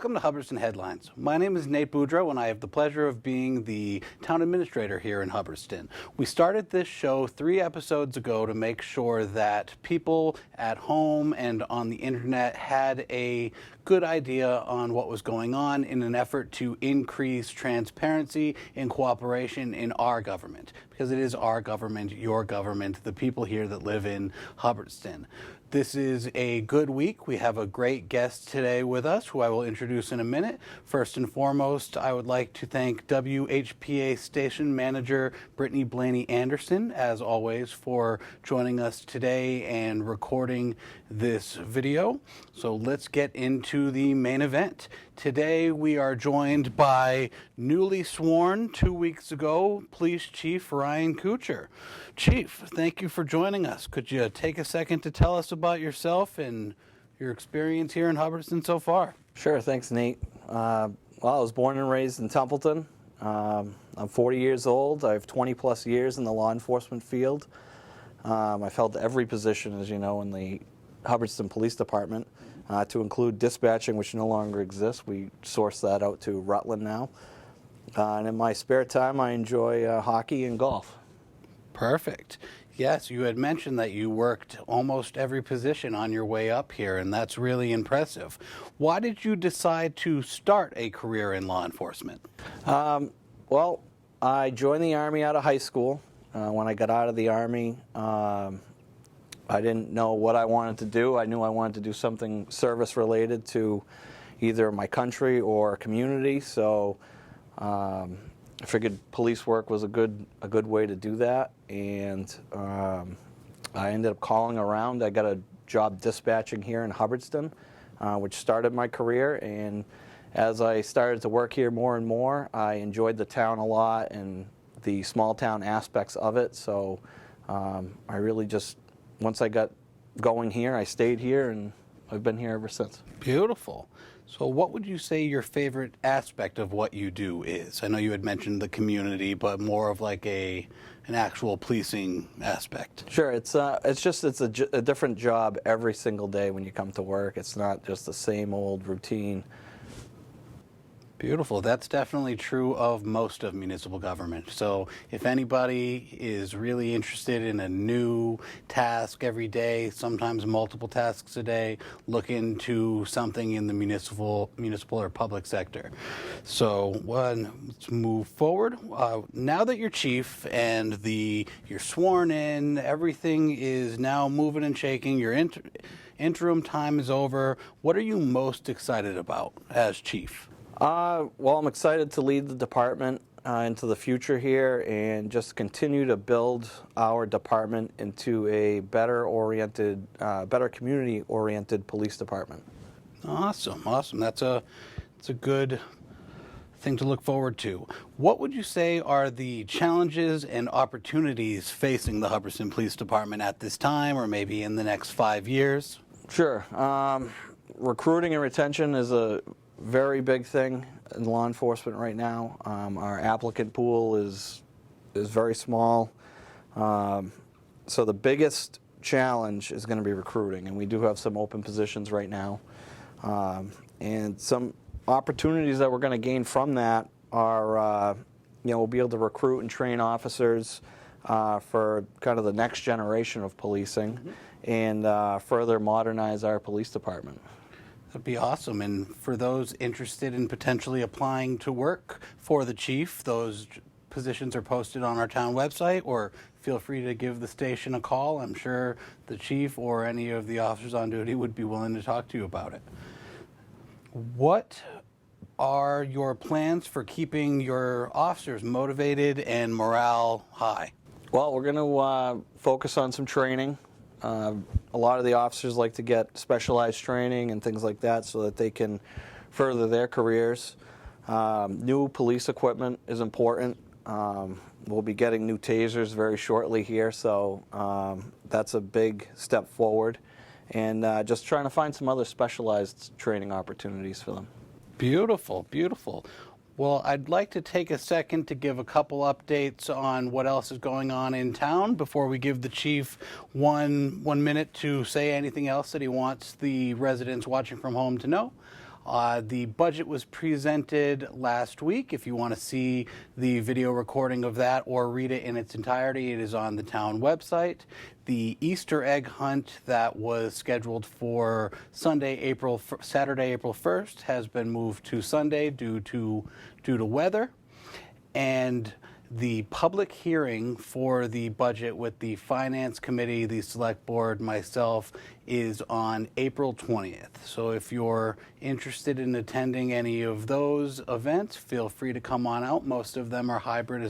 Welcome to Hubbardston Headlines. My name is Nate Boudreau, and I have the pleasure of being the town administrator here in Hubbardston. We started this show 3 episodes ago to make sure that people at home and on the internet had a good idea on what was going on in an effort to increase transparency and cooperation in our government, because it is our government, your government, the people here that live in Hubbardston. This is a good week. We have a great guest today with us, who I will introduce in a minute. First and foremost, I would like to thank WHPA station manager Brittany Blaney Anderson, as always, for joining us today and recording this video. So let's get into the main event. Today we are joined by newly sworn 2 weeks ago Police Chief Ryan Kuchar. Chief, thank you for joining us. Could you take a second to tell us about yourself and your experience here in Hubbardston so far? Sure, thanks, Nate. Well, I was born and raised in Templeton. I'm 40 years old. I have 20 plus years in the law enforcement field. I've held every position, as you know, in the Hubbardston Police Department, to include dispatching, which no longer exists. We source that out to Rutland now. And in my spare time, I enjoy hockey and golf. Perfect. Yes, you had mentioned that you worked almost every position on your way up here, and that's really impressive. Why did you decide to start a career in law enforcement? Well, I joined the Army out of high school. When I got out of the Army, I didn't know what I wanted to do. I knew I wanted to do something service-related to either my country or community, so I figured police work was a good way to do that, and I ended up calling around. I got a job dispatching here in Hubbardston, which started my career, and as I started to work here more and more, I enjoyed the town a lot and the small town aspects of it, so I really just, once I got going here, I stayed here, and I've been here ever since. Beautiful. So what would you say your favorite aspect of what you do is? I know you had mentioned the community, but more of like an actual policing aspect. Sure, it's a different job every single day when you come to work. It's not just the same old routine. Beautiful. That's definitely true of most of municipal government. So if anybody is really interested in a new task every day, sometimes multiple tasks a day, look into something in the municipal or public sector. So let's move forward. Now that you're chief and you're sworn in, everything is now moving and shaking, your interim time is over. What are you most excited about as chief? Well, I'm excited to lead the department into the future here and just continue to build our department into a better community-oriented police department. Awesome. That's a good thing to look forward to. What would you say are the challenges and opportunities facing the Hubbardston Police Department at this time, or maybe in the next 5 years? Sure. Recruiting and retention is a very big thing in law enforcement right now. Our applicant pool is very small. So the biggest challenge is going to be recruiting, and we do have some open positions right now. And some opportunities that we're going to gain from that are, we'll be able to recruit and train officers for kind of the next generation of policing, and further modernize our police department. That'd be awesome. And for those interested in potentially applying to work for the chief, those positions are posted on our town website, or feel free to give the station a call. I'm sure the chief or any of the officers on duty would be willing to talk to you about it. What are your plans for keeping your officers motivated and morale high? Well, we're going to focus on some training. A lot of the officers like to get specialized training and things like that so that they can further their careers. New police equipment is important. We'll be getting new tasers very shortly here, so that's a big step forward. And just trying to find some other specialized training opportunities for them. Beautiful, beautiful. Well, I'd like to take a second to give a couple updates on what else is going on in town before we give the chief one minute to say anything else that he wants the residents watching from home to know. The budget was presented last week. If you want to see the video recording of that or read it in its entirety, it is on the town website. The Easter egg hunt that was scheduled for Saturday, April 1st has been moved to Sunday due to weather. And the public hearing for the budget with the Finance Committee, the Select Board, myself, is on April 20th. So if you're interested in attending any of those events, feel free to come on out. Most of them are hybrid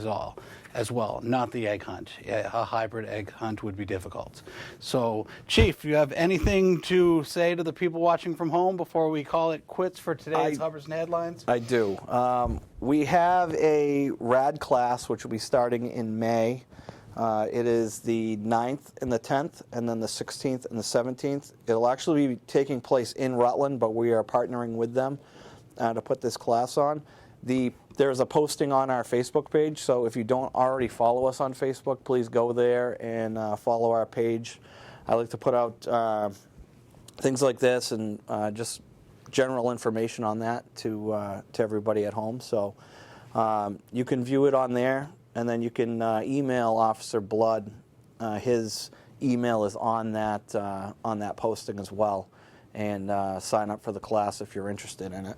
as well, not the egg hunt. A hybrid egg hunt would be difficult. So, Chief, do you have anything to say to the people watching from home before we call it quits for today's Hubbardston Headlines? I do. We have a RAD class, which will be starting in May. It is the 9th and the 10th, and then the 16th and the 17th. It'll actually be taking place in Rutland, but we are partnering with them to put this class on. There's a posting on our Facebook page, so if you don't already follow us on Facebook, please go there and follow our page. I like to put out things like this and just general information on that to everybody at home. So you can view it on there, and then you can email Officer Blood. His email is on that posting as well, and sign up for the class if you're interested in it.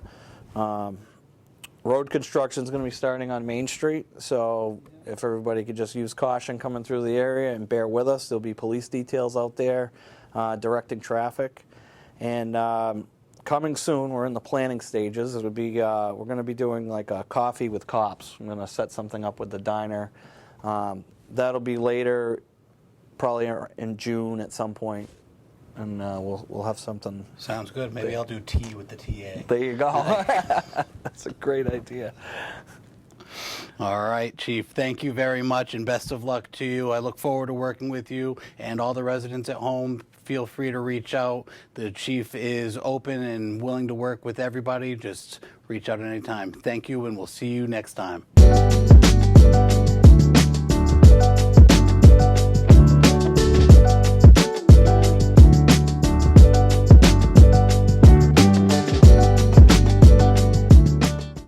Road construction is going to be starting on Main Street, so if everybody could just use caution coming through the area and bear with us. There'll be police details out there directing traffic. And coming soon, we're in the planning stages. It'll be we're going to be doing like a coffee with cops. I'm going to set something up with the diner. That'll be later, probably in June at some point. And we'll have something. Sounds good. Maybe I'll do tea with the TA. There you go. That's a great idea. All right, Chief. Thank you very much, and best of luck to you. I look forward to working with you, and all the residents at home, feel free to reach out. The Chief is open and willing to work with everybody. Just reach out at any time. Thank you, and we'll see you next time.